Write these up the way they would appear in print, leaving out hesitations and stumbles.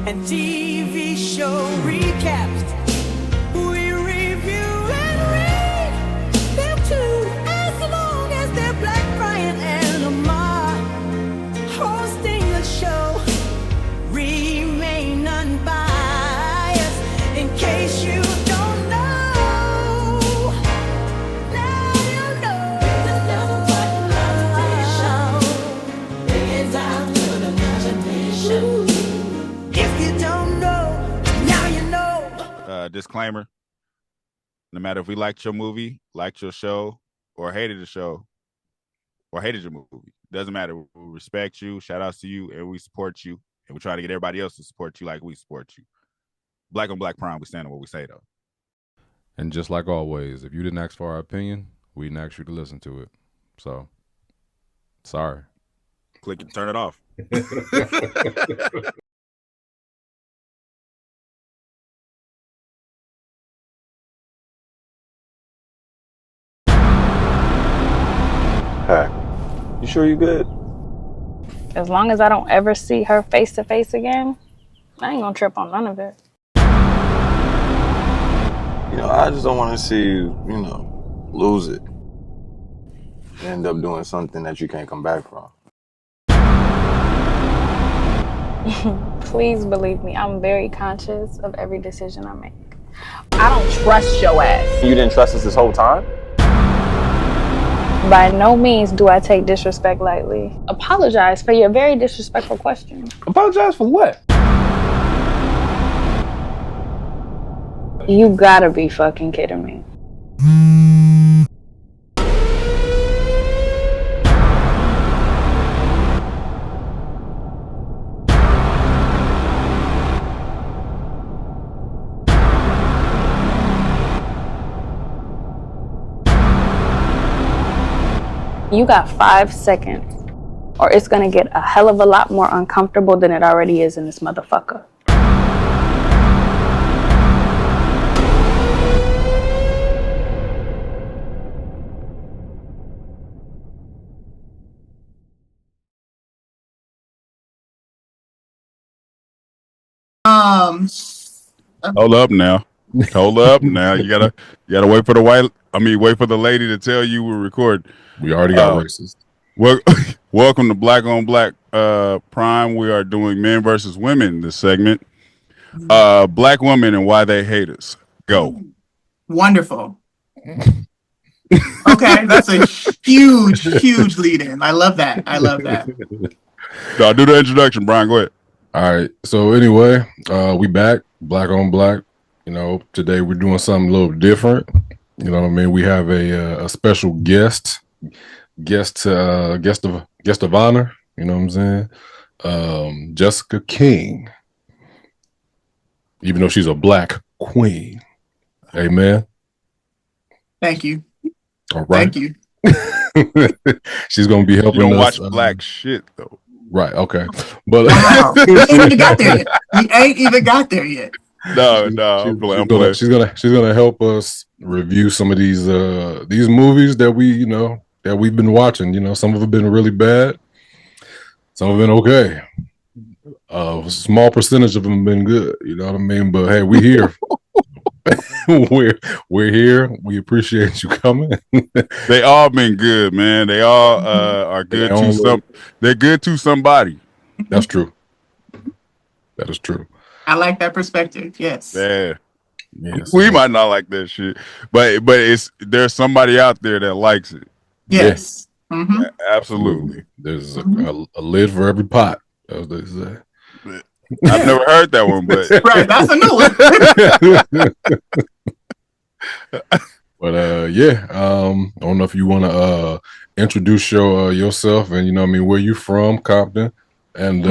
and TV show recaps. We review and read them too, as long as they're Black, Brian and Lamar hosting the show. Remain unbiased in case you don't know. Now you know. There's nothing but love. It's out to the imagination. If you don't know, now you know. Disclaimer: no matter if we liked your movie, liked your show, or hated the show, or hated your movie, doesn't matter. We respect you, shout outs to you, and we support you. And we try to get everybody else to support you like we support you. Black on Black Prime, we stand on what we say, though. And just like always, if you didn't ask for our opinion, we didn't ask you to listen to it. So, sorry. Click and turn it off. Hey, you sure you good? As long as I don't ever see her face to face again, I ain't gonna trip on none of it. You know, I just don't want to see you, lose it. You end up doing something that you can't come back from. Please believe me, I'm very conscious of every decision I make. I don't trust your ass. You didn't trust us this whole time? By no means do I take disrespect lightly. Apologize for your very disrespectful question. Apologize for what? You gotta be fucking kidding me. You got 5 seconds, or it's gonna get a hell of a lot more uncomfortable than it already is in this motherfucker. Hold up now. Hold up now. You gotta wait for the lady to tell you we're recording. We already got racist. Welcome to Black on Black Prime. We are doing men versus women this segment. Black women and why they hate us. Go. Wonderful. Okay, that's a huge lead in. I love that. No, do the introduction, Brian. Go ahead. All right. So anyway, we back, Black on Black. Today we're doing something a little different. You know what I mean? We have a special guest of honor. You know what I'm saying? Jessica King. Even though she's a Black queen. Amen. Thank you. All right. Thank you. She's gonna be helping You don't us. watch Black shit though. Right. Okay. But Wow. We ain't even got there yet. No. She's gonna help us review some of these movies that we've been watching. Some of them have been really bad, some have been okay. A small percentage of them have been good. You know what I mean? But hey, we here. we're here. We appreciate you coming. They all been good, man. They all are good to some. They're good to somebody. That's true. That is true. I like that perspective. Yes. Yeah. Yes. We might not like that shit, but there's somebody out there that likes it. Yes. Yeah. Mm-hmm. Yeah, absolutely. There's a lid for every pot, as they say. I've never heard that one, but Right, that's a new one. But I don't know if you want to introduce yourself and where you from, Compton, and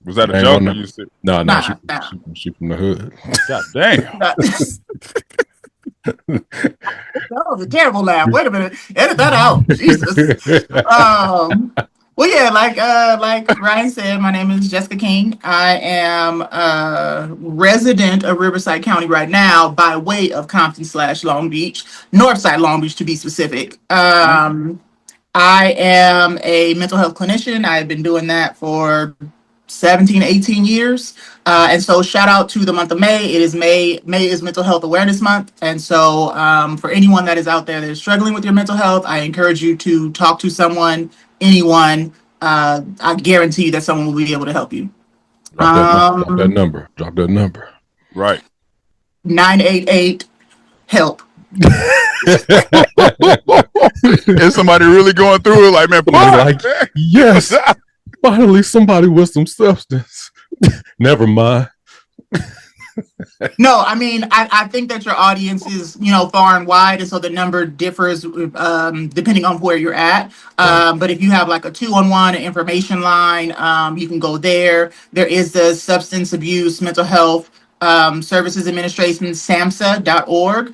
was that a joke? You said? No, she from the hood. God damn. That was a terrible laugh. Wait a minute. Edit that out. Jesus. Well, yeah, like Ryan said, my name is Jessica King. I am a resident of Riverside County right now by way of Compton / Long Beach, Northside Long Beach to be specific. I am a mental health clinician. I've been doing that for 17, 18 years. And so shout out to the month of May. It is May. May is Mental Health Awareness Month. And so for anyone that is out there that is struggling with your mental health, I encourage you to talk to someone, anyone. I guarantee you that someone will be able to help you. Drop that number. Drop that number. Right. 988 help. Is somebody really going through it? Like, man, Like, yes, finally somebody with some substance. Never mind. No, I mean, I think that your audience is, far and wide, and so the number differs depending on where you're at. But if you have like a 211 information line, you can go there. There is the Substance Abuse Mental Health Services Administration, SAMHSA.org.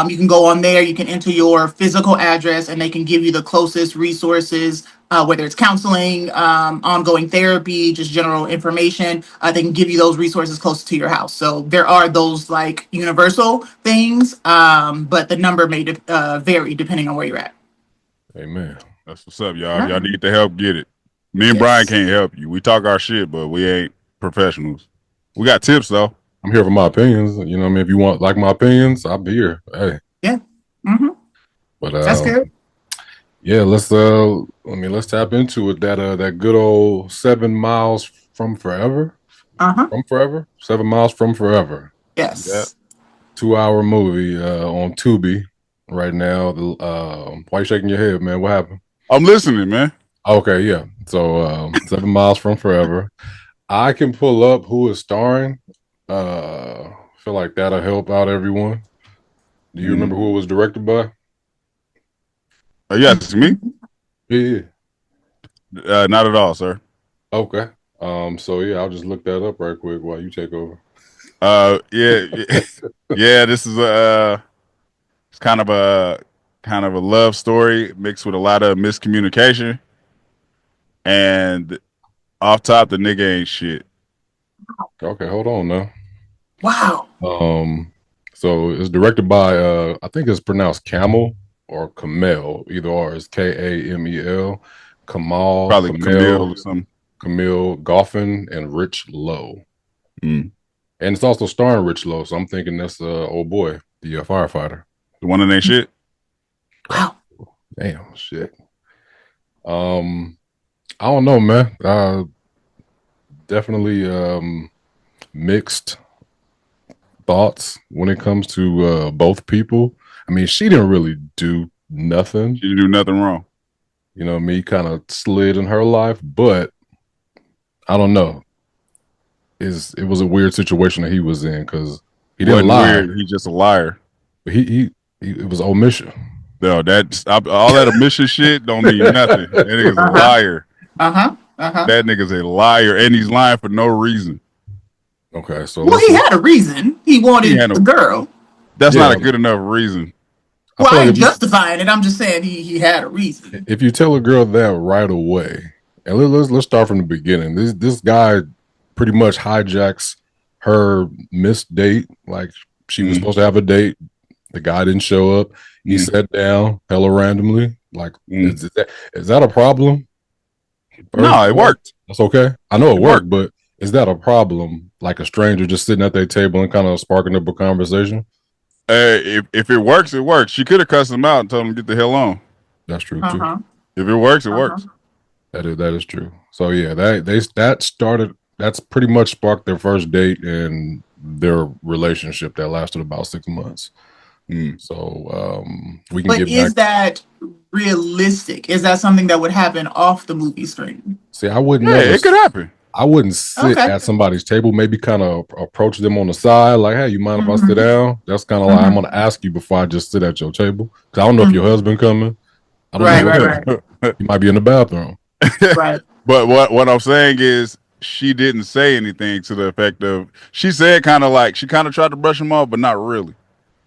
You can go on there, you can enter your physical address, and they can give you the closest resources, whether it's counseling, ongoing therapy, just general information. They can give you those resources close to your house. So there are those like universal things, but the number may vary depending on where you're at. Amen. That's what's up, y'all. If y'all need the help, get it. Me and Brian can't help you. We talk our shit, but we ain't professionals. We got tips though. I'm here for my opinions. You know what I mean? If you want like my opinions, I'll be here. Hey. Yeah. Mm-hmm. But that's good. Yeah, let's tap into it. That good old 7 miles from forever. From forever? 7 miles from forever. Yes. Yeah. 2-hour movie on Tubi right now. Why you shaking your head, man? What happened? I'm listening, man. Okay, yeah. So 7 miles from forever. I can pull up who is starring. Feel like that'll help out everyone. Do you remember who it was directed by? Yeah, it's me. Yeah. Not at all, sir. Okay. So yeah, I'll just look that up right quick while you take over. Yeah. This is it's kind of a love story mixed with a lot of miscommunication. And off top, the nigga ain't shit. Okay, hold on now. Wow. So it's directed by I think it's pronounced Camel or Kamel, either or. It's Kamel. Kamal, probably Camille or something. Camille Goffin and Rich Lowe. And it's also starring Rich Lowe, so I'm thinking that's old boy, the firefighter. The one that ain't shit. Wow. Damn shit. I don't know, man. Definitely mixed thoughts when it comes to both people. I mean, she didn't really do nothing. She didn't do nothing wrong. You know, me kind of slid in her life, but I don't know. It was a weird situation that he was in because he didn't lie. Weird. He's just a liar. But it was omission. No, all that omission shit don't mean nothing. That nigga's a liar. That nigga's a liar, and he's lying for no reason. Okay, so he had a reason. He wanted the girl. That's not a good enough reason. Well, I ain't justifying it. I'm just saying he had a reason. If you tell a girl that right away, and let's start from the beginning. This guy pretty much hijacks her missed date. Like she was supposed to have a date. The guy didn't show up. He sat down hella randomly. Like, is that a problem? No, it worked. That's okay. I know it worked, but is that a problem? Like a stranger just sitting at their table and kind of sparking up a conversation? If it works, it works. She could have cussed him out and told him to get the hell on. That's true too. If it works, it works. That is true. So yeah, that's pretty much sparked their first date and their relationship that lasted about 6 months. So we can But get back. Is that realistic? Is that something that would happen off the movie screen? See, I wouldn't. It could happen. I wouldn't sit at somebody's table. Maybe kind of approach them on the side, like, "Hey, you mind if I sit down?" That's kind of like I'm gonna ask you before I just sit at your table because I don't know if your husband coming. I don't know. Right. You might be in the bathroom. Right. But what I'm saying is, she didn't say anything to the effect of. She said kind of tried to brush him off, but not really.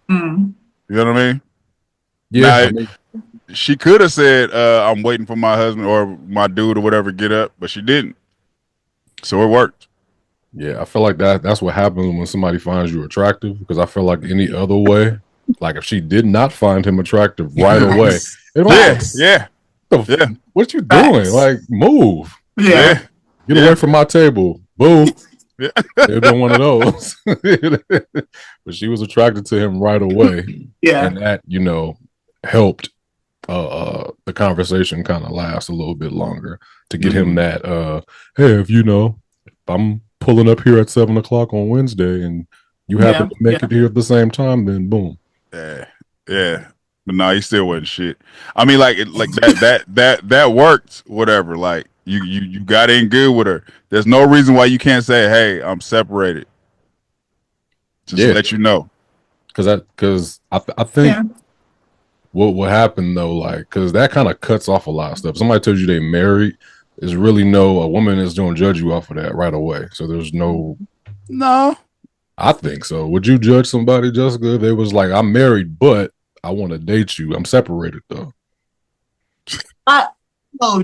You know what I mean? Yeah. Now, she could have said, "I'm waiting for my husband or my dude or whatever get up," but she didn't. So it worked. Yeah, I feel like that's what happens when somebody finds you attractive. Because I feel like any other way, like if she did not find him attractive right away, what you doing? Like, move. Yeah. Get away from my table. Boom. Yeah. They've been one of those. But she was attracted to him right away. Yeah. And that, helped the conversation kind of last a little bit longer to get him that hey, if I'm pulling up here at 7:00 on Wednesday and you happen to make it here at the same time, then boom. Yeah. But no, he still wasn't shit. I mean, like that worked, whatever. Like you got in good with her. There's no reason why you can't say, hey, I'm separated. Just to let you know. Because I think what happened though, like, because that kind of cuts off a lot of stuff. Somebody tells you they married, there's really a woman is going to judge you off of that right away. So there's no. I think so. Would you judge somebody, Jessica, if they was like, I'm married, but I want to date you? I'm separated though.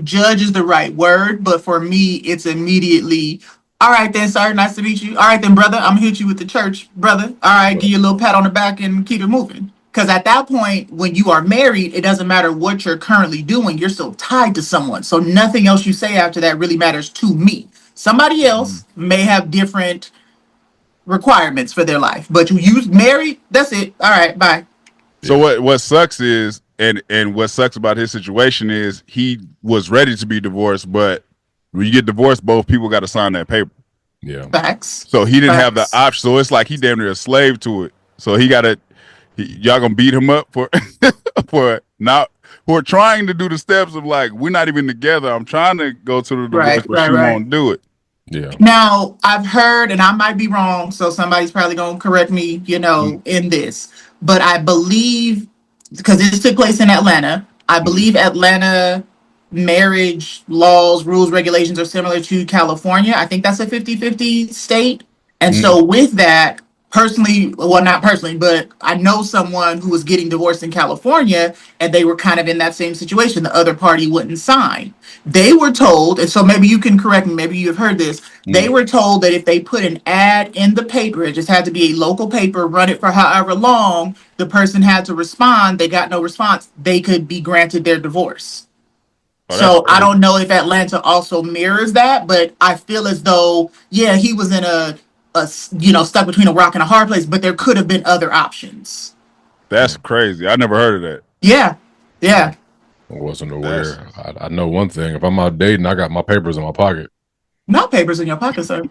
Judge is the right word, but for me, it's immediately, all right then, sir, nice to meet you. All right then, brother, I'm gonna hit you with the church, brother. All right, give you a little pat on the back and keep it moving. Because at that point, when you are married, it doesn't matter what you're currently doing. You're still tied to someone. So nothing else you say after that really matters to me. Somebody else may have different requirements for their life, but you married, that's it. All right, bye. So what sucks is, and what sucks about his situation is he was ready to be divorced, but when you get divorced, both people got to sign that paper. Yeah. Facts. So he didn't have the option. So it's like he damn near a slave to it. So he got to, y'all gonna beat him up for for trying to do the steps of like, we're not even together. I'm trying to go to the divorce, but she won't do it. Yeah. Now I've heard, and I might be wrong, so somebody's probably gonna correct me, in this, but I believe, because this took place in Atlanta, I believe Atlanta marriage laws, rules, regulations are similar to California. I think that's a 50-50 state. And so with that, personally, well, not personally, but I know someone who was getting divorced in California, and they were kind of in that same situation. The other party wouldn't sign. They were told, and so maybe you can correct me, maybe you have heard this, they were told that if they put an ad in the paper, it just had to be a local paper, run it for however long, the person had to respond, they got no response, they could be granted their divorce. So I don't know if Atlanta also mirrors that, but I feel as though, he was in a stuck between a rock and a hard place, but there could have been other options. That's crazy. I never heard of that. Yeah. I wasn't aware. I know one thing. If I'm out dating, I got my papers in my pocket. No papers in your pocket, sir.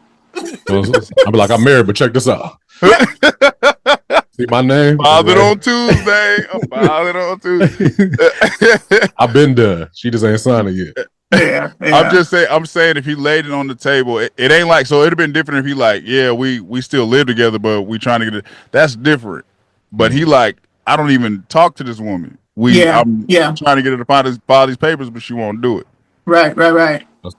I'll be like, I'm married, but check this out. See my name? Filed it on Tuesday. I've been done. She just ain't signed it yet. Yeah. I'm saying if he laid it on the table, it ain't like, so it'd have been different if he like, we still live together, but we trying to get it. That's different. But he like, I don't even talk to this woman. I'm trying to get her to file these papers, but she won't do it. Right.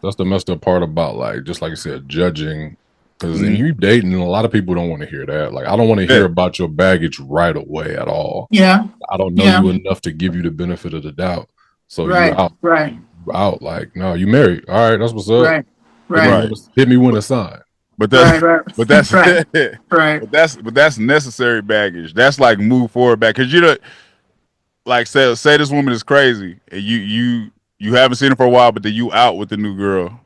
That's the messed up part about, like, just like you said, judging. Because you dating, and a lot of people don't want to hear that. Like, I don't want to hear about your baggage right away at all. Yeah. I don't know you enough to give you the benefit of the doubt. So you're out. Right. Out, like, no, you married. All right, that's what's up. Right. Hit me when it's signed. But that's right. But that's necessary baggage. That's like move forward back, because like say this woman is crazy and you haven't seen her for a while, but then you out with the new girl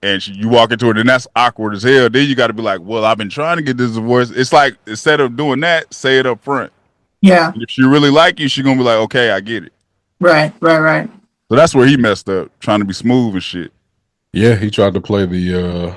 and you walk into it, and that's awkward as hell. Then you got to be like, well, I've been trying to get this divorce. It's like, instead of doing that, say it up front. Yeah. And if she really like you, she's gonna be like, okay, I get it. Right. So that's where he messed up, trying to be smooth and shit. Yeah, he tried to play the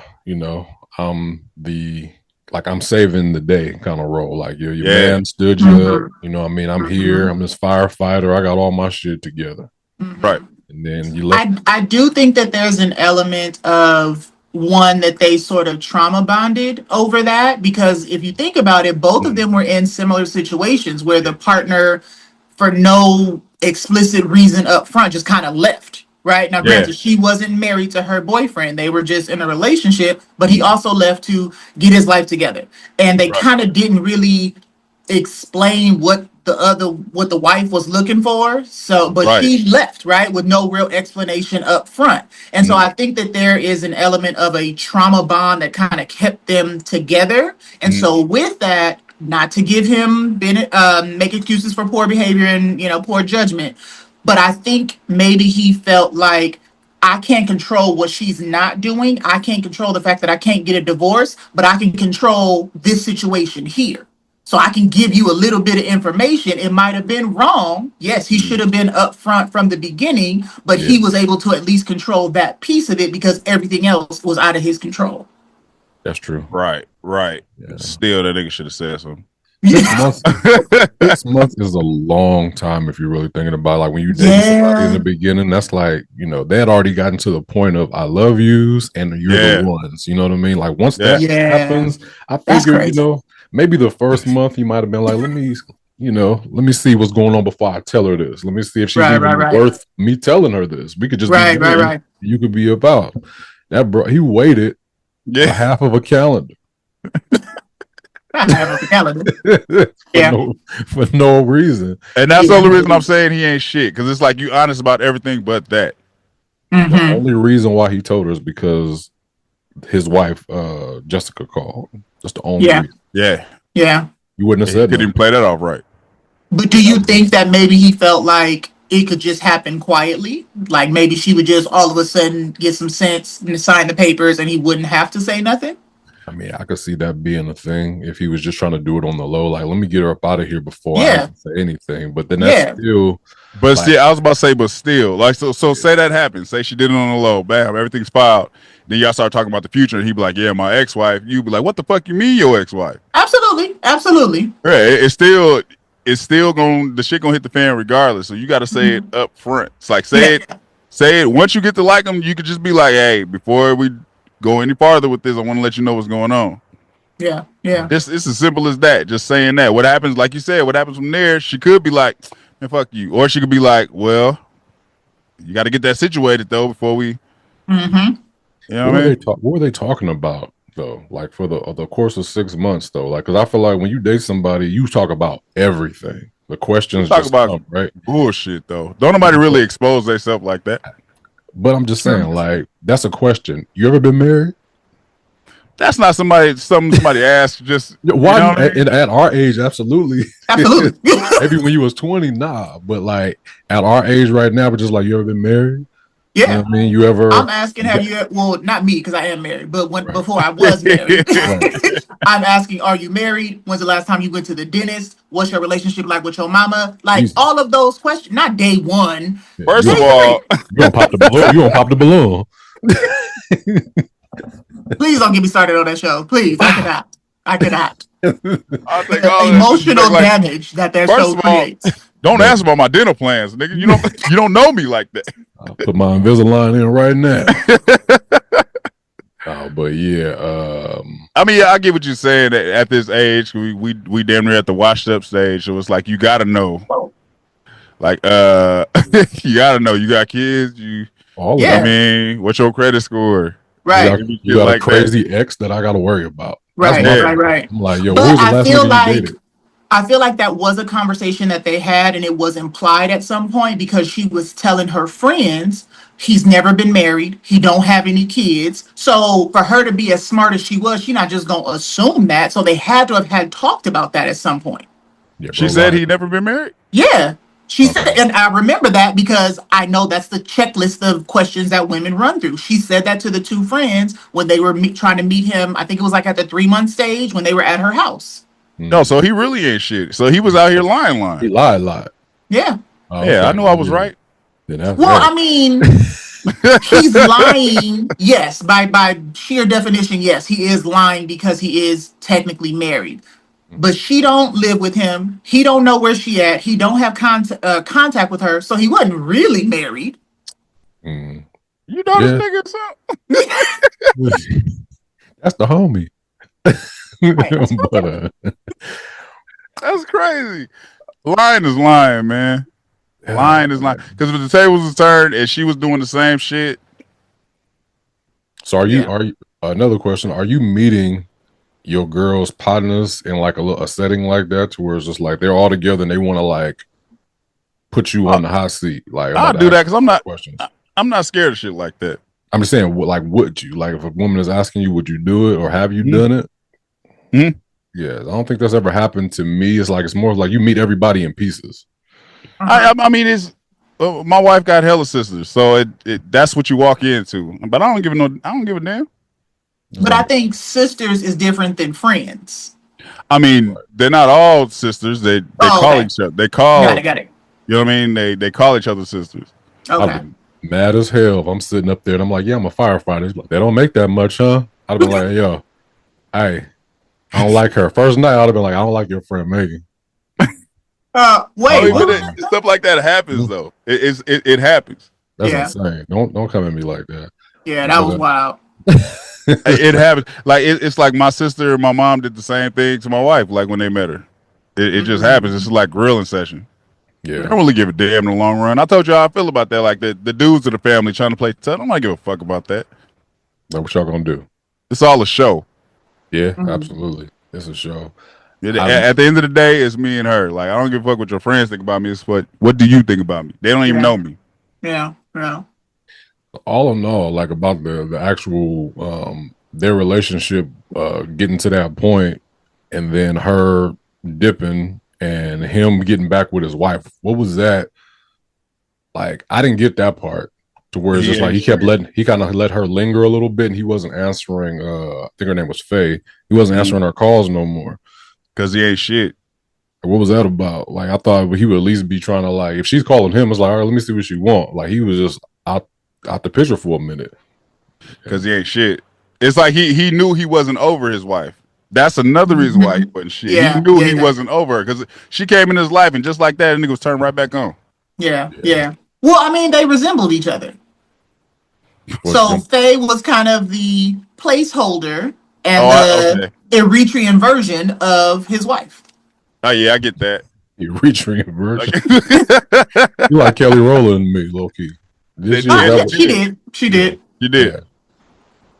I'm saving the day kind of role. Like, your man stood you up. You know what I mean? I'm here. I'm this firefighter. I got all my shit together. Right. And then you let. I do think that there's an element of one that they sort of trauma bonded over that, because if you think about it, both of them were in similar situations where the partner, for no explicit reason up front, just kind of left. Right. Now, granted, she wasn't married to her boyfriend. They were just in a relationship, but he also left to get his life together. And they kind of didn't really explain what the wife was looking for. So, but she left, right, with no real explanation up front. And so I think that there is an element of a trauma bond that kind of kept them together. And so with that, not to give him make excuses for poor behavior and, poor judgment, but I think maybe he felt like I can't control what she's not doing. I can't control the fact that I can't get a divorce, but I can control this situation here. So I can give you a little bit of information. It might have been wrong. Yes, he should have been upfront from the beginning, but he was able to at least control that piece of it because everything else was out of his control. That's true. Right. Yeah. Still, that nigga should have said something. 6 months is a long time if you're really thinking about it. Like when you date somebody in the beginning, that's like, they had already gotten to the point of I love yous and you're the ones. You know what I mean? Like once that happens, I figure, maybe the first month you might have been like, let me see what's going on before I tell her this. Let me see if she's even worth me telling her this. We could just be you could be about that, bro. He waited for half of a calendar. For no reason. And that's the only reason I'm saying he ain't shit, because it's like you honest about everything but that. The only reason why he told her is because his wife Jessica called. That's the only reason. Yeah. You wouldn't have said couldn't even play that off right. But do you think that maybe he felt like it could just happen quietly? Like maybe she would just all of a sudden get some sense and sign the papers and he wouldn't have to say nothing? I mean, I could see that being a thing if he was just trying to do it on the low. Like, let me get her up out of here before I say anything. But then that's still. But still, I was about to say, but still, like, so say that happens. Say she did it on the low, bam, everything's filed. Then y'all start talking about the future, and he'd be like, "Yeah, my ex-wife." You'd be like, "What the fuck you mean, your ex-wife?" Absolutely. Right? It's still the shit gonna hit the fan regardless. So you got to say it up front. It's like say it. Once you get to like them, you could just be like, "Hey, before we go any farther with this, I want to let you know what's going on." Yeah. It's as simple as that. Just saying that. What happens, like you said, what happens from there? She could be like, "Man, fuck you," or she could be like, "Well, you got to get that situated though before we." You know what were they talking about though? Like for the course of 6 months though, like because I feel like when you date somebody, you talk about everything. The questions talk just about come, right? Bullshit though. Don't nobody really expose themselves like that. But I'm just saying, like, that's a question. You ever been married? That's not something somebody asked. Just why? At our age, absolutely. Maybe when you was 20, nah. But like at our age right now, we're just like, you ever been married? Yeah. You know what I mean, you ever? I'm asking, have you? Well, not me because I am married, but before I was married, I'm asking, are you married? When's the last time you went to the dentist? What's your relationship like with your mama? Like all of those questions. Not day one. First of all, you gonna pop the balloon. You gonna pop the balloon. Please don't get me started on that show. Please, I cannot. I'll take all emotional damage that show creates. Don't ask about my dental plans, nigga. You don't know me like that. I'll put my Invisalign in right now. But yeah, I mean, I get what you're saying. At this age, we damn near at the washed up stage. So it's like you gotta know, like you gotta know you got kids. I mean, what's your credit score? Right, you got like a crazy ex that I gotta worry about. Right. I'm like, yo, what was the last time you dated? I feel like that was a conversation that they had, and it was implied at some point because she was telling her friends he's never been married, he don't have any kids. So for her to be as smart as she was, she's not just gonna assume that. So they had to have had talked about that at some point. Yeah, she said he'd never been married? Yeah. She said, and I remember that because I know that's the checklist of questions that women run through. She said that to the two friends when they were trying to meet him. I think it was like at the 3-month stage when they were at her house. No, so he really ain't shit. So he was out here lying. He lied. Yeah. I knew I was right. I mean, he's lying. Yes, by sheer definition, yes, he is lying because he is technically married. But she don't live with him. He don't know where she at. He don't have contact with her, so he wasn't really married. You know this nigga something? That's the homie. But, that's crazy. Lying is lying, man. Lying is lying. Because if the tables was turned and she was doing the same shit. So are you another question? Are you meeting your girls' partners in like a setting like that to where it's just like they're all together and they want to like put you on the hot seat? Like I'll do that because I'm not scared of shit like that. I'm just saying, like, would you? Like, if a woman is asking you, would you do it or have you done it? Yeah, I don't think that's ever happened to me. It's like it's more like you meet everybody in pieces. I mean, my wife got hella sisters, so that's what you walk into. But I don't give a damn. But I think sisters is different than friends. I mean, they're not all sisters. They call okay. each other. They call. Got it. You know what I mean? They call each other sisters. I'd Okay. be mad as hell if I'm sitting up there and I'm like, yeah, I'm a firefighter. He's like, they don't make that much, huh? I'd be like, yo, hey, I don't like her. First night, I'd have been like, I don't like your friend Megan. Wait, stuff like that happens though. It happens. That's Yeah. insane. Don't come at me like that. Yeah, that was wild. It happens. Like it's like my sister and my mom did the same thing to my wife. Like when they met her, it just happens. It's like grilling session. Yeah. I don't really give a damn in the long run. I told you how I feel about that. Like the dudes of the family trying to play tough. I don't give a fuck about that. That's what y'all gonna do. It's all a show. Yeah, absolutely. It's a show. At the end of the day, it's me and her. Like I don't give a fuck what your friends think about me. It's what do you think about me? They don't even know me. Yeah. All in all, like about the actual their relationship getting to that point, and then her dipping and him getting back with his wife. What was that? Like I didn't get that part to where it's just like he kind of let her linger a little bit, and he wasn't answering. I think her name was Faye. He wasn't answering her calls no more because he ain't shit. What was that about? Like I thought he would at least be trying to like if she's calling him, it's like all right, let me see what she want. Like he was just out the picture for a minute because he ain't shit. It's like he knew he wasn't over his wife. That's another reason why he wasn't shit. He knew he wasn't over her because she came in his life and just like that, the nigga was turned right back on. Yeah. Well, I mean, they resembled each other. So Faye was kind of the placeholder and the Eritrean version of his wife. Oh yeah, I get that. Eritrean version. You like Kelly Rowland and me, low key. She did. You did.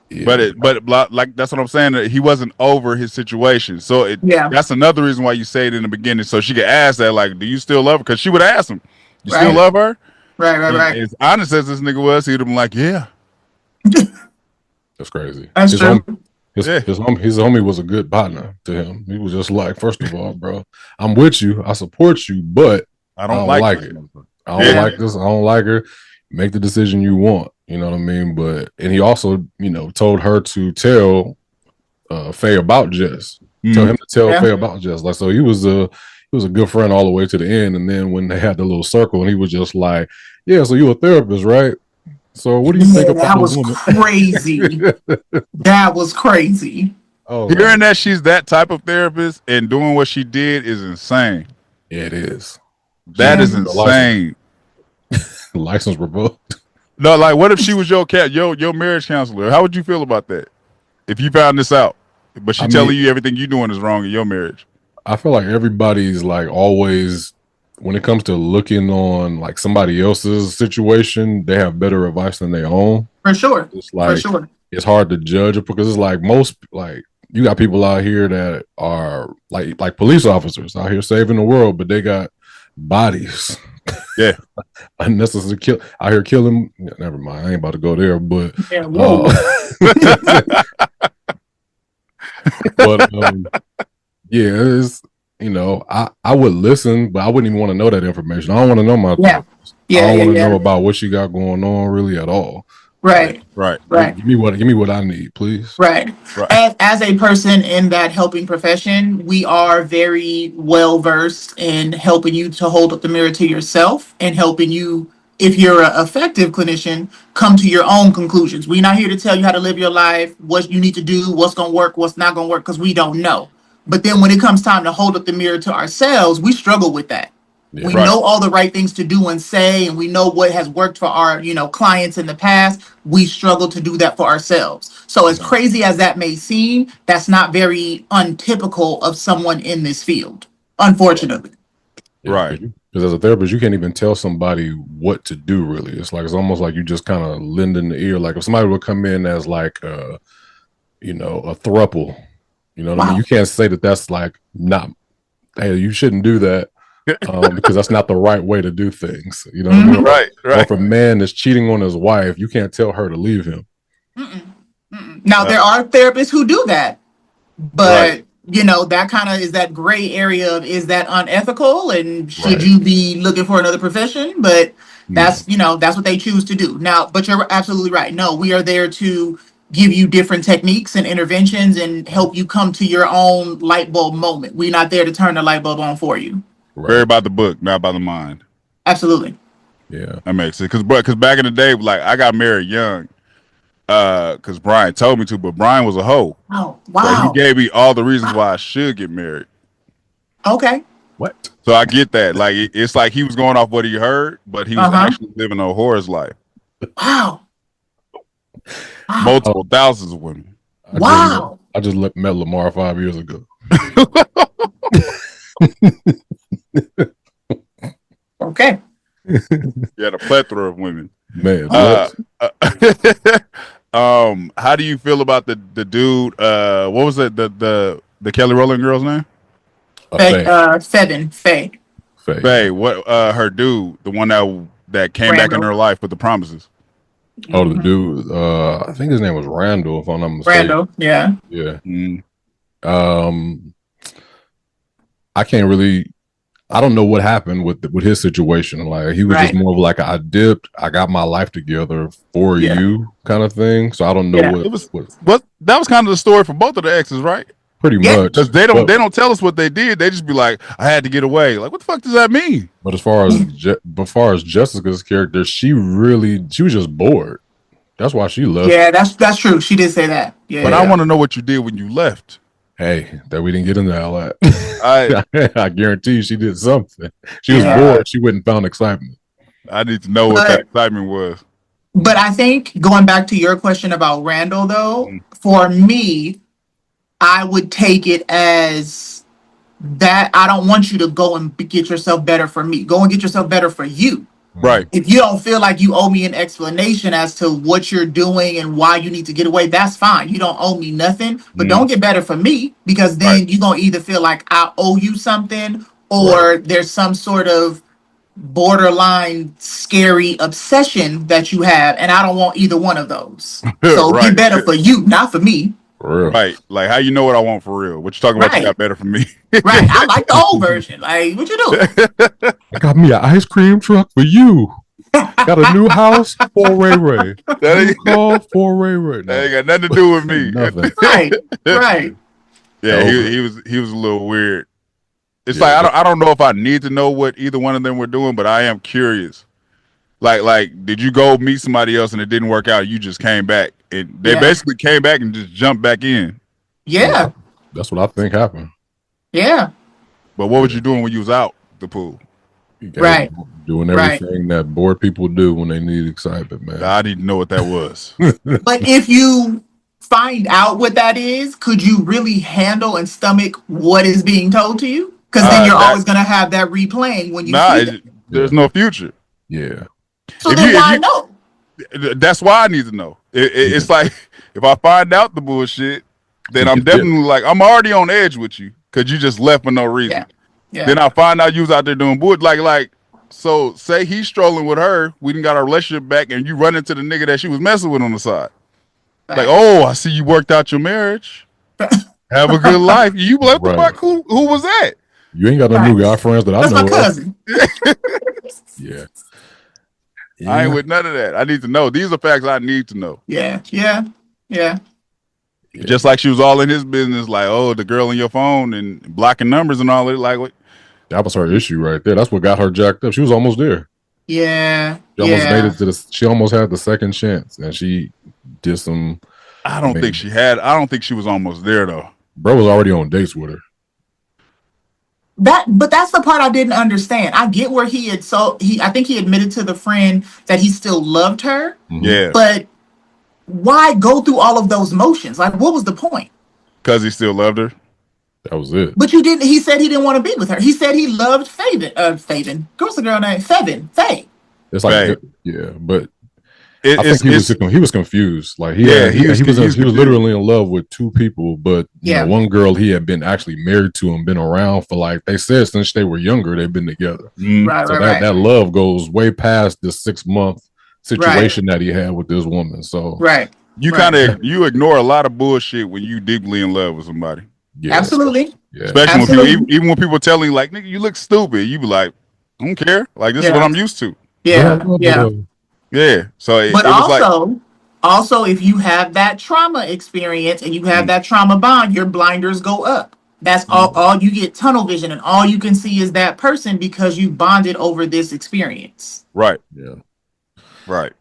Yeah. But like that's what I'm saying. That he wasn't over his situation. So that's another reason why you say it in the beginning, so she could ask that, like, do you still love her? Because she would ask him, you still love her? Right. As honest as this nigga was, he'd have been like, yeah. That's crazy. That's true. His homie was a good partner to him. He was just like, first of all, bro, I'm with you. I support you, but I don't like it. I don't like this. I don't like her. Make the decision you want. You know what I mean? And he also, told her to tell Faye about Jess. Tell him to tell Faye about Jess. Like, so he was a good friend all the way to the end. And then when they had the little circle, and he was just like, yeah, so you a therapist, right? So what do you think about that was crazy. That was crazy. Oh, hearing that she's that type of therapist and doing what she did is insane. Yeah, it is. That is insane. License revoked. No, like what if she was your marriage counselor? How would you feel about that? If you found this out, but she telling you everything you doing is wrong in your marriage. I feel like everybody's like always, when it comes to looking on like somebody else's situation, they have better advice than their own. For sure. It's like, it's hard to judge it because it's like you got people out here that are like police officers out here saving the world, but they got bodies. Yeah. Unnecessary kill out here killing. Never mind. I ain't about to go there, but it's I would listen, but I wouldn't even want to know that information. I don't want to know my I don't want to know about what you got going on really at all. Right. Give me what I need, please. Right. As a person in that helping profession, we are very well versed in helping you to hold up the mirror to yourself and helping you, if you're an effective clinician, come to your own conclusions. We're not here to tell you how to live your life, what you need to do, what's going to work, what's not going to work, because we don't know. But then when it comes time to hold up the mirror to ourselves, we struggle with that. We know all the right things to do and say, and we know what has worked for our, clients in the past. We struggle to do that for ourselves. So as crazy as that may seem, that's not very untypical of someone in this field, unfortunately. Right. Because as a therapist, you can't even tell somebody what to do, really. It's almost like you just kind of lend in the ear. Like if somebody would come in as like, a throuple, what I mean? You can't say that that's like not, hey, you shouldn't do that. Because that's not the right way to do things. You know what I mean? Right. Or if a man is cheating on his wife, you can't tell her to leave him. Now, there are therapists who do that. But, that kind of is that gray area of, is that unethical? And should you be looking for another profession? But That's that's what they choose to do. Now, but you're absolutely right. No, we are there to give you different techniques and interventions and help you come to your own light bulb moment. We're not there to turn the light bulb on for you. Very about the book, not by the mind. Absolutely. Yeah, that makes sense. Because back in the day, like I got married young, because Brian told me to, but Brian was a hoe. Oh, So wow. he gave me all the reasons why I should get married. Okay. what? So I get that. Like it's like he was going off what he heard, but he was actually living a whore's life. Wow. Multiple thousands of women. I just met Lamar 5 years ago. Okay. You had a plethora of women. Man, how do you feel about the dude? What was it? The Kelly Rowland girl's name? Faye. What? Her dude, the one that came back in her life with the promises. Oh, the dude. I think his name was Randall, if I'm not mistaken. Randall. Yeah. Yeah. I can't really. I don't know what happened with his situation. Like he was just more of like I dipped. I got my life together for you kind of thing. So I don't know what that was kind of the story for both of the exes, right? Pretty much, because they don't tell us what they did. They just be like, I had to get away. Like, what the fuck does that mean? But as far as Jessica's character, she was just bored. That's why she left. Yeah, that's true. She did say that. Yeah. But I want to know what you did when you left. Hey, that we didn't get into all that. I guarantee she did something. She was bored. She wouldn't found excitement. I need to know what that excitement was. But I think going back to your question about Randall, though, for me, I would take it as that I don't want you to go and get yourself better for me. Go and get yourself better for you. Right. If you don't feel like you owe me an explanation as to what you're doing and why you need to get away, that's fine. You don't owe me nothing, but don't get better for me, because then you're going to either feel like I owe you something or there's some sort of borderline scary obsession that you have. And I don't want either one of those. So get better for you, not for me. For real. Right. Like, how you know what I want for real? What you talking about? You got better for me. Right. I like the old version. Like, what you doing? I got me an ice cream truck for you. Got a new house for Ray Ray. That ain't called for Ray Ray. That ain't got nothing to do with me. Nothing. Right. Yeah, he was a little weird. It's like I don't know if I need to know what either one of them were doing, but I am curious. Like, did you go meet somebody else and it didn't work out? You just came back, and they basically came back and just jumped back in. Yeah, that's what I think happened. Yeah, but what was you doing when you was out the pool? Right, doing everything that bored people do when they need excitement, man. I need to know what that was. But if you find out what that is, could you really handle and stomach what is being told to you? Because then you're always going to have that replaying when you see it. There's no future. Yeah. So then why know? That's why I need to know. It's like, if I find out the bullshit, then I'm definitely like, I'm already on edge with you because you just left for no reason. Yeah. Then I find out you was out there doing bullshit. Like, so say he's strolling with her, we done got our relationship back, and you run into the nigga that she was messing with on the side. Right. Like, oh, I see you worked out your marriage. Have a good life. You like, what the fuck? Who was that? You ain't got no new guy friends that I know. That's my cousin. Yeah. I ain't with none of that. I need to know. These are facts I need to know. Yeah. Just like she was all in his business, like, oh, the girl on your phone and blocking numbers and all that. Like, what? That was her issue right there. That's what got her jacked up. She was almost there. Yeah. She almost made it to she almost had the second chance, and she did some. I don't think she was almost there though. Bro was already on dates with her. But that's the part I didn't understand. I get where I think he admitted to the friend that he still loved her. Yeah. But why go through all of those motions? Like, what was the point? Because he still loved her. That was it. But he said he didn't want to be with her. He said he loved Faven. What's the girl name? Faye. It's like, but I think he was confused. Like he was literally in love with two people, but you know, one girl he had been actually married to and been around for, like they said, since they were younger, they've been together. That love goes way past the 6-month situation that he had with this woman. So you ignore a lot of bullshit when you deeply in love with somebody. Yeah. Absolutely. Yeah. Especially when people, even when people tell you like, nigga, you look stupid, you be like, I don't care. Like, this is what I'm used to. Yeah, yeah. Yeah. So it, But it was like, also, if you have that trauma experience and you have that trauma bond, your blinders go up. That's all you get tunnel vision, and all you can see is that person because you bonded over this experience. right, Yeah. right.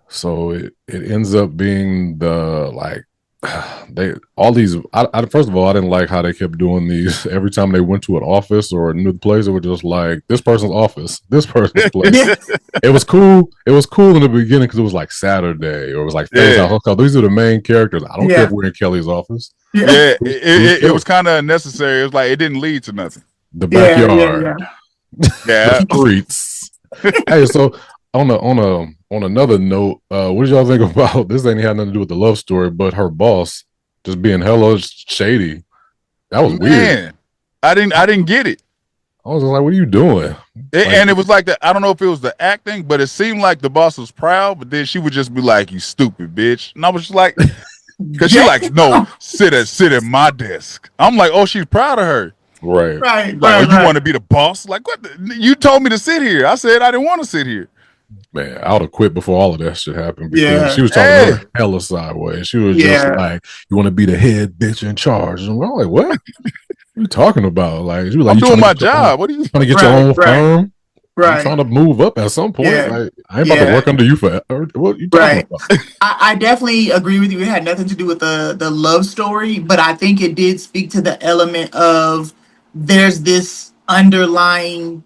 So it ends up being the like they all these. I first of all, I didn't like how they kept doing these every time they went to an office or a new place. They were just like this person's office, this person's place. Yeah, It was cool. It was cool in the beginning because it was like Saturday or it was like Faye's Yeah. house. Okay, these are the main characters. I don't care Yeah. if we're in Kelly's office. Yeah, It it was kind of unnecessary. It was like it didn't lead to nothing. The yeah, backyard, Yeah, the streets. Hey, so on another note, what did y'all think about this? Ain't had nothing to do with the love story, but her boss just being hella shady. That was weird. man, I didn't get it. I was like, "What are you doing?" And it was like that. I don't know if it was the acting, but it seemed like the boss was proud. But then she would just be like, "You stupid bitch," and I was just like, "Cause she like, no, sit at my desk." I'm like, "Oh, she's proud of her." Right. right, Like, right, oh, you right. want to be the boss? Like, what? You told me to sit here. I said I didn't want to sit here. Man, I would have quit before all of that shit happened because Yeah. she was talking Hey. to her hella sideways. She was Yeah. just like, "You want to be the head bitch in charge?" And I'm like, "What? What are you talking about?" Like, she was like, I'm "You doing trying my to get your job. What are you? own- trying to get Right, your own right. firm? I'm Right. trying to move up at some point. Yeah. Like, I ain't about to Yeah. work under you forever. What are you talking Right. about?" I definitely agree with you. It had nothing to do with the love story, but I think it did speak to the element of there's this underlying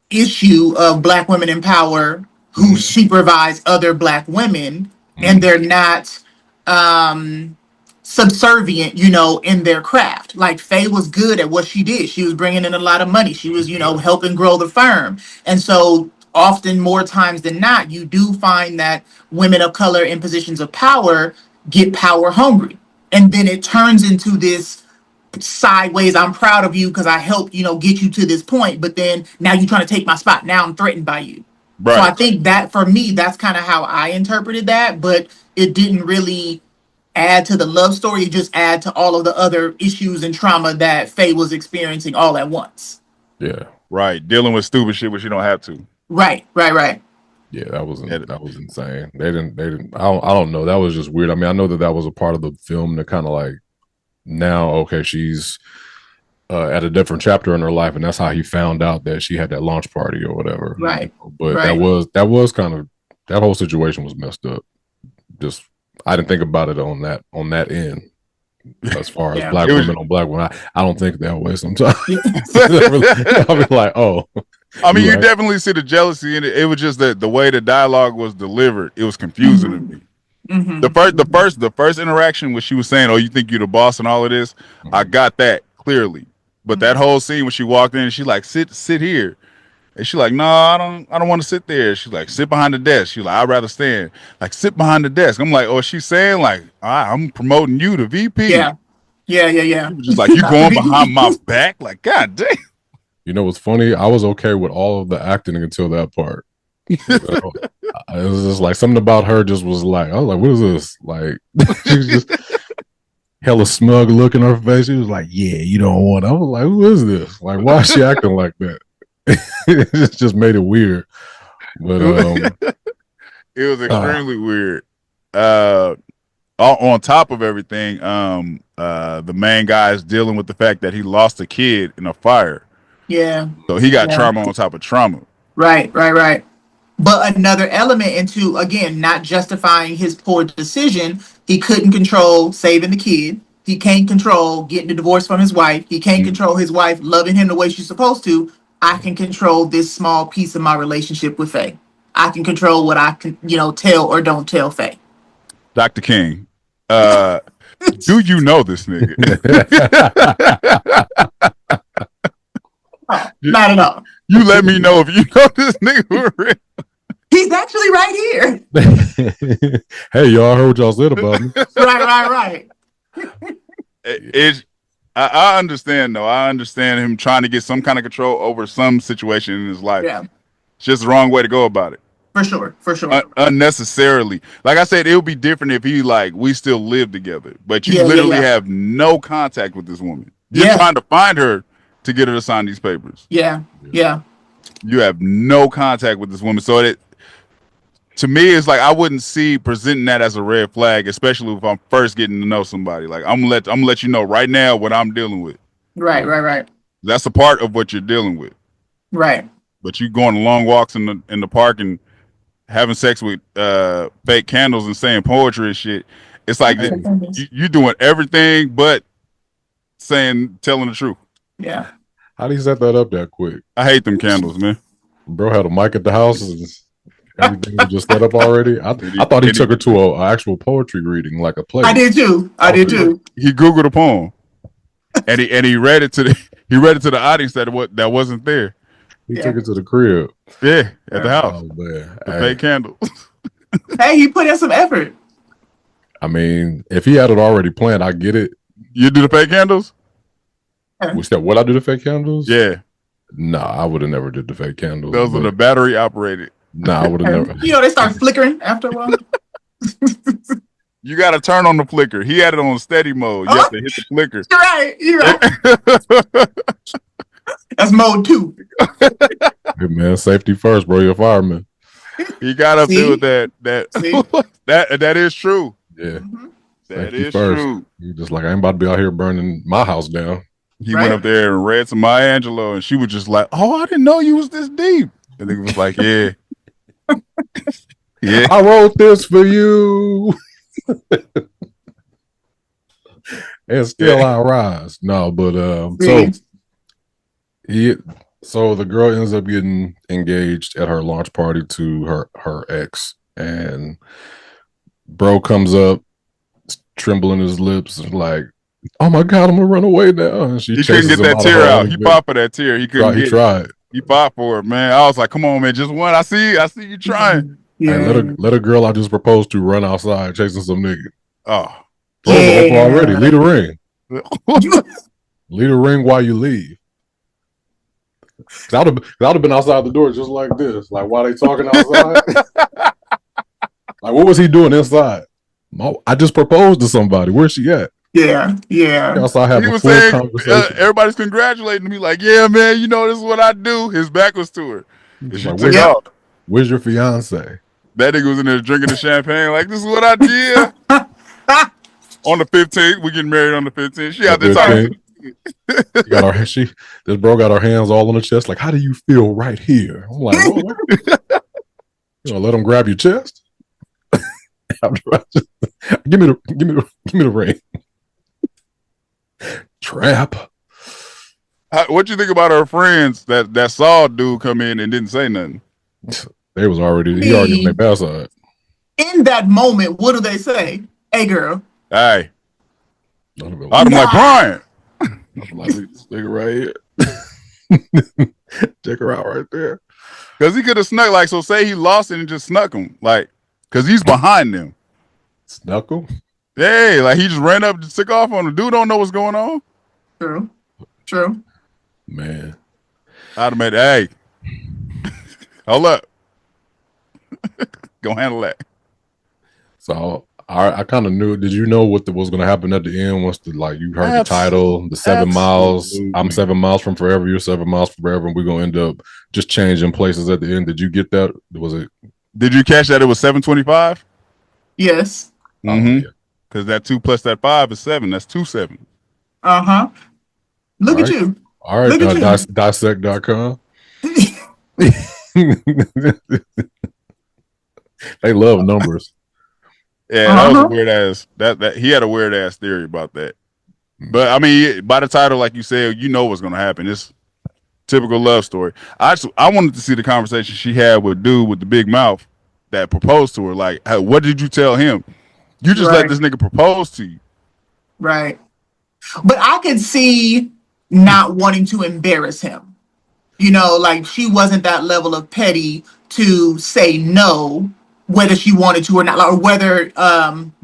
issue of Black women in power who supervise other Black women, and they're not subservient, in their craft. Like Faye was good at what she did. She was bringing in a lot of money. She was, helping grow the firm. And so often more times than not, you do find that women of color in positions of power get power hungry. And then it turns into this sideways, I'm proud of you because I helped, get you to this point. But then now you're trying to take my spot. Now I'm threatened by you. Right. So I think that for me, that's kind of how I interpreted that. But it didn't really add to the love story. It just add to all of the other issues and trauma that Faye was experiencing all at once. Yeah. Right. Dealing with stupid shit which you don't have to. Right. Yeah, that was insane. They didn't. I don't know. That was just weird. I mean, I know that was a part of the film to kind of like now. Okay, she's at a different chapter in her life, and that's how he found out that she had that launch party or whatever. Right. But Right. that was kind of that whole situation was messed up. Just I didn't think about it on that end. As far as Yeah. Black It was- women on Black women, I don't think that way sometimes. I'll be like, oh. I mean, you Right. definitely see the jealousy in it. It was just that the way the dialogue was delivered, it was confusing to me. Mhm. The first interaction when she was saying, "Oh, you think you're the boss and all of this," I got that clearly. But that whole scene when she walked in, and she like sit here, and she like, "No, I don't want to sit there." She's like, "Sit behind the desk." She's like, "I'd rather stand." Like, sit behind the desk. I'm like, "Oh, she's saying like, I'm promoting you to VP." Yeah. Just like you going behind my back. Like, God damn. You know what's funny? I was okay with all of the acting until that part. It was just like something about her just was like, I was like, what is this? Like she was just hella smug look in her face. She was like, yeah, you don't want. I was like, who is this? Like, why is she acting like that? It just made it weird. But It was extremely weird. On top of everything, the main guy is dealing with the fact that he lost a kid in a fire. Yeah. So he got Yeah. trauma on top of trauma. Right. But another element into, again, not justifying his poor decision, he couldn't control saving the kid. He can't control getting a divorce from his wife. He can't control his wife loving him the way she's supposed to. I can control this small piece of my relationship with Faye. I can control what I can, tell or don't tell Faye. Dr. King, do you know this nigga? Not at all. You let me know if you know this nigga for real. He's actually right here. hey, y'all heard what y'all said about me. Right. I understand though. I understand him trying to get some kind of control over some situation in his life. Yeah, It's just the wrong way to go about it. for sure. Unnecessarily. Like I said, it would be different if he like we still live together, but you literally have no contact with this woman. You're trying to find her to get her to sign these papers. Yeah. You have no contact with this woman. So that to me, it's like I wouldn't see presenting that as a red flag, especially if I'm first getting to know somebody. Like I'm gonna let you know right now what I'm dealing with. Right. That's a part of what you're dealing with. Right. But you going on long walks in the park and having sex with fake candles and saying poetry and shit. It's like you doing everything but telling the truth. Yeah. How do you set that up that quick? I hate them candles, man. Bro had a mic at the house and everything was just set up already. I thought he took her to an actual poetry reading, like a play. I did too. He Googled a poem, and he read it to the audience that wasn't there. He took it to the crib. Yeah, at the house. Oh man, the fake candles. Hey, he put in some effort. I mean, if he had it already planned, I get it. You do the fake candles? Would I do the fake candles? Yeah. Nah, I would have never did the fake candles. Those are the battery operated. Nah, I would have never. You know, they start flickering after a while. You got to turn on the flicker. He had it on steady mode. You have to hit the flicker. You're right. That's mode 2. Hey man, safety first, bro. You're a fireman. He got up there with that. That is true. Yeah. That is true. He just like, I ain't about to be out here burning my house down. He went up there and read some Maya Angelou, and she was just like, "Oh, I didn't know you was this deep." And he was like, "Yeah, yeah, I wrote this for you." And still I rise. No, but so the girl ends up getting engaged at her launch party to her ex, and bro comes up trembling his lips and like, oh my god, I'm gonna run away now. And he couldn't get that tear out. He popped for that tear. He couldn't. He tried. He fought for it, man. I was like, come on, man, just one. I see you trying. Yeah. Hey, let a girl I just proposed to run outside chasing some nigga. Oh, already. Leave the ring. Leave the ring while you leave. I would have been outside the door just like this. Like, why they talking outside? Like, what was he doing inside? I just proposed to somebody. Where's she at? Yeah. Outside having a full conversation. Everybody's congratulating me, like, yeah, man, you know, this is what I do. His back was to her. She like, took off. Where's your fiance? That nigga was in there drinking the champagne, like, this is what I did. On the 15th, we getting married on the 15th. She out there talking. This bro got her hands all on the chest. Like, how do you feel right here? I'm like, oh, you know, let him grab your chest. give me the ring. Trap. What you think about her friends that saw dude come in and didn't say nothing? They was already he already on their bad side. In that moment, what do they say? Hey, girl. Hey. I'm like, Brian. I'm like, this nigga right here. Check her out right there. Because he could have snuck, like, so say he lost it and just snuck him. Like, because he's behind them. Snuck him? Yeah, like he just ran up and took off on him. Dude don't know what's going on. True. Man. I'd have made hey. Hold up. Go handle that. So I kind of knew. Did you know what was going to happen at the end? Once you heard the title, the 7 miles. I'm 7 miles from forever. You're 7 miles from forever, and we're going to end up just changing places at the end. Did you get that? Was it? Did you catch that? It was 725. Yes. Mm-hmm. Because that 2 plus that 5 is 7. That's 2 7. Look at you. All right, dissect.com. They love numbers. Yeah, that was a weird ass. That he had a weird ass theory about that. But I mean, by the title, like you said, you know what's gonna happen. It's typical love story. I wanted to see the conversation she had with dude with the big mouth that proposed to her. Like, what did you tell him? You just let this nigga propose to you. Right. But I could see not wanting to embarrass him. You know, like she wasn't that level of petty to say no, whether she wanted to or not, or whether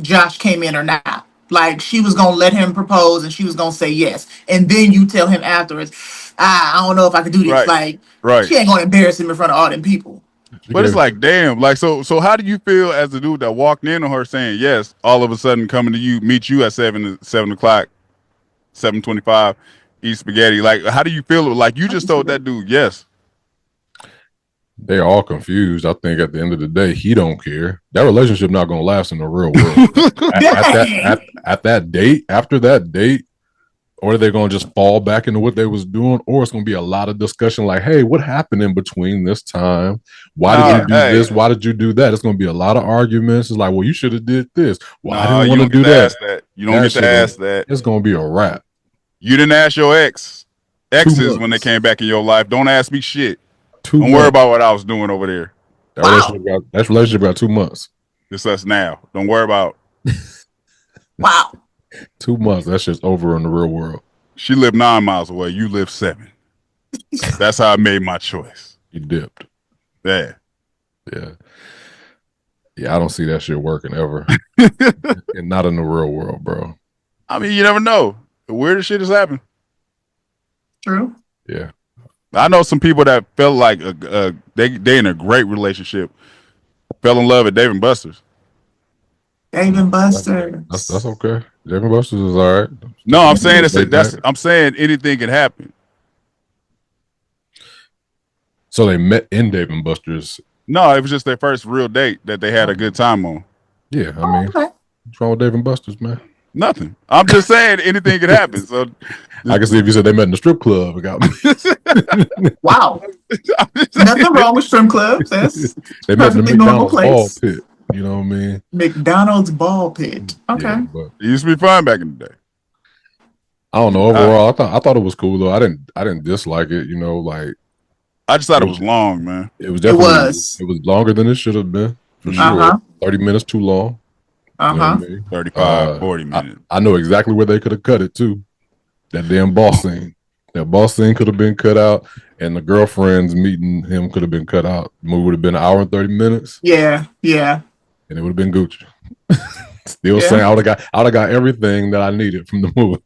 Josh came in or not. Like she was going to let him propose and she was going to say yes. And then you tell him afterwards, I don't know if I could do this. Like, she ain't going to embarrass him in front of all them people. But it's like, damn, like, so how do you feel as the dude that walked in on her saying yes, all of a sudden coming to you, meet you at 7 o'clock, 7:25, eat spaghetti? Like, how do you feel? Like, you just told that dude yes. They're all confused. I think at the end of the day, he don't care. That relationship not gonna last in the real world. at that date, after that date, or they're gonna just fall back into what they was doing, or it's gonna be a lot of discussion like, hey, what happened in between this time? Why did you do this? Why did you do that? It's gonna be a lot of arguments. It's like, well, you should have did this. Well, I didn't want to do that. You don't get to ask that. It's gonna be a wrap. You didn't ask your exes when they came back in your life. Don't ask me shit. 2 Don't months. worry about what I was doing over there. That relationship got 2 months. It's us now. Don't worry about. Wow. 2 months. That's just over in the real world. She lived 9 miles away. You live 7. That's how I made my choice. You dipped. Yeah. I don't see that shit working ever. And not in the real world, bro. I mean, you never know. The weirdest shit has happened. True. Yeah. I know some people that felt like they in a great relationship, fell in love at Dave and Buster's. Dave and Buster's. That's okay. Dave and Buster's is all right. No, I'm saying I'm saying anything can happen. So they met in Dave and Buster's. No, it was just their first real date that they had a good time on. Yeah, I mean, what's wrong with Dave and Buster's, man? Nothing. I'm just saying anything can happen. So I can see if you said they met in the strip club. It got me. Wow. Nothing wrong with strip clubs. That's they met in the McDonald's ball place. pit. You know what I mean? McDonald's ball pit. Okay. Yeah, but it used to be fun back in the day. I don't know. Overall, I thought it was cool though. I didn't dislike it. You know, like I just thought it was long, man. It was definitely it was longer than it should have been for sure. 30 minutes too long. You know what I mean? 35, 40 minutes. I know exactly where they could have cut it to. That damn boss scene. That boss scene could have been cut out, and the girlfriends meeting him could have been cut out. The movie would have been 1 hour and 30 minutes. Yeah. And it would have been Gucci. Still saying I would have got everything that I needed from the movie.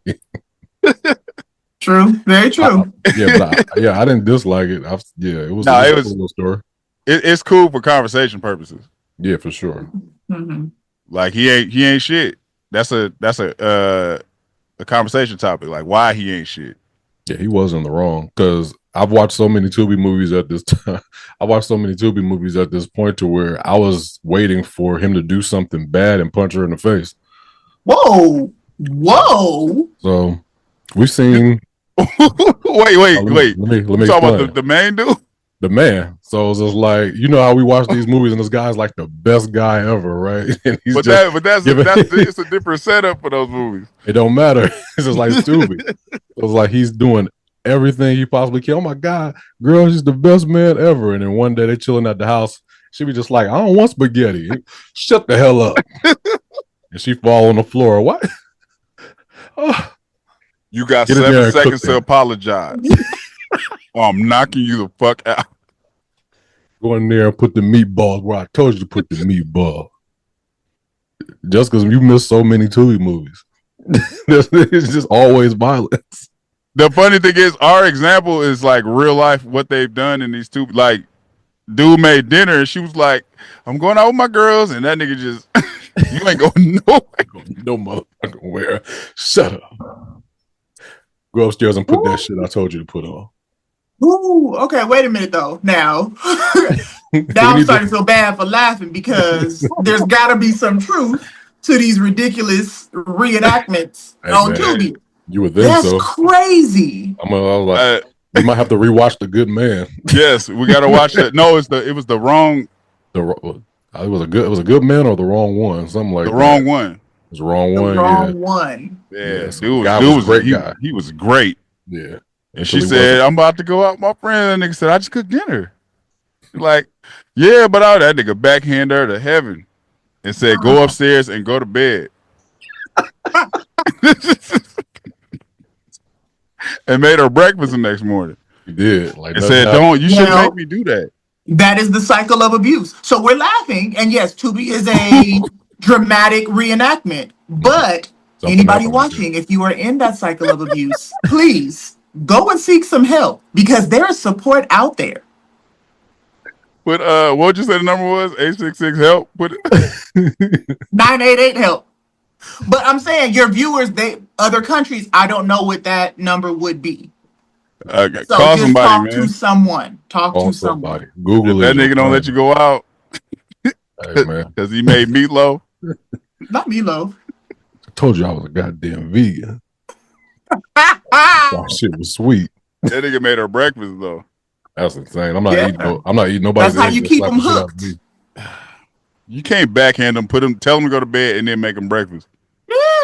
True. Very true. I didn't dislike it. It was a cool story. It's cool for conversation purposes. Yeah, for sure. Mm-hmm. Like he ain't shit. That's a conversation topic. Like why he ain't shit. Yeah, he wasn't the wrong because I've watched so many Tubi movies at this time. I watched so many Tubi movies at this point to where I was waiting for him to do something bad and punch her in the face. Whoa. So we've seen. wait. Let me talk about the main dude. The man. So it's just like, you know how we watch these movies and this guy's like the best guy ever, right? And he's that's it's a different setup for those movies. It don't matter. It's just like Tubi. It was like he's doing everything he possibly can. Oh my God, girl, she's the best man ever. And then one day they're chilling at the house. She be just like, I don't want spaghetti. Shut the hell up. And she fall on the floor. What? Oh. You got 7 seconds to apologize. I'm knocking you the fuck out. Go in there and put the meatballs where I told you to put the meatball. Just because you miss so many Tubi movies. It's just always violence. The funny thing is, our example is like real life, what they've done in these two. Like, dude made dinner and she was like, I'm going out with my girls. And that nigga just, you ain't going nowhere. No motherfucking where. Shut up. Go upstairs and put that shit I told you to put on. Ooh, okay, wait a minute though. Now I'm starting to feel bad for laughing because there's gotta be some truth to these ridiculous reenactments on Tubi. You would think That's so. Crazy. I was like, we might have to rewatch The Good Man. Yes, we gotta watch that. No, it was the wrong. It was a good man or the wrong one, something like the that. wrong one. It was the wrong one. Wrong one. Yeah, dude was a great guy. He was great. Yeah. And she said, I'm about to go out with my friend. That nigga said, I just cooked dinner. Like, yeah, but that nigga backhand her to heaven and said, go upstairs and go to bed. And made her breakfast the next morning. He did. Like, and said, you shouldn't make me do that. That is the cycle of abuse. So we're laughing. And yes, Tubi is a dramatic reenactment. But anybody watching, if you are in that cycle of abuse, please go and seek some help because there is support out there. But what would you say the number was? 866 HELP? 988 HELP. But I'm saying your viewers, other countries, I don't know what that number would be. So Call just somebody, talk man. to someone. Talk Call to someone. somebody. Google If it. that nigga don't let you go out Hey, man. because he made meatloaf. Not Milo. I told you I was a goddamn vegan. That shit was sweet. That nigga made her breakfast though. That's insane. I'm not Yeah. eating. I'm not eating nobody's That's how eggs you that keep slap them the shit out of hooked. me. You can't backhand them, tell them to go to bed, and then make them breakfast.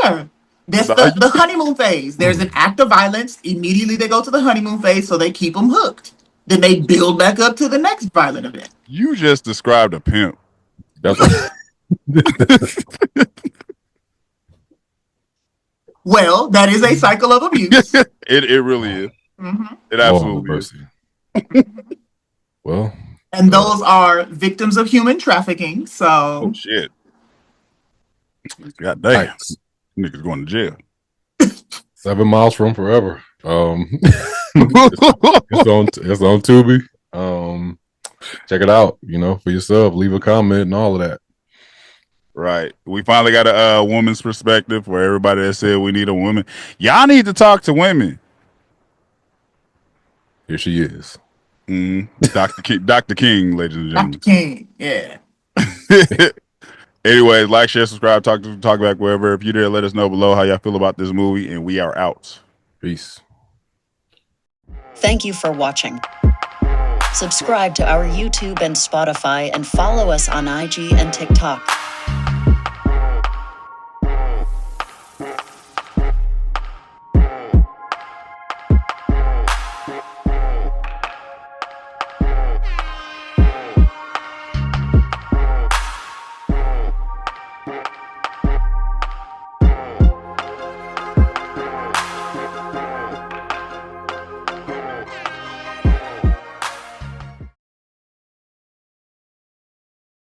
Yeah. That's No, the honeymoon phase. There's an act of violence. Immediately they go to the honeymoon phase, so they keep them hooked. Then they build back up to the next violent event. You just described a pimp. That's what. Well, that is a cycle of abuse. It really is. Mhm. It Lord absolutely have is. mercy. Well, And those are victims of human trafficking. So, Oh shit. God damn. nice. Niggas going to jail. 7 miles from forever. It's on Tubi. Check it out. For yourself. Leave a comment and all of that. Right. We finally got a woman's perspective for everybody that said we need a woman. Y'all need to talk to women. Here she is. Dr. King, ladies and Dr. gentlemen. King, yeah. Anyways, like, share, subscribe, talk back wherever. If you're there, let us know below how y'all feel about this movie, and we are out. Peace. Thank you for watching. Subscribe to our YouTube and Spotify and follow us on IG and TikTok.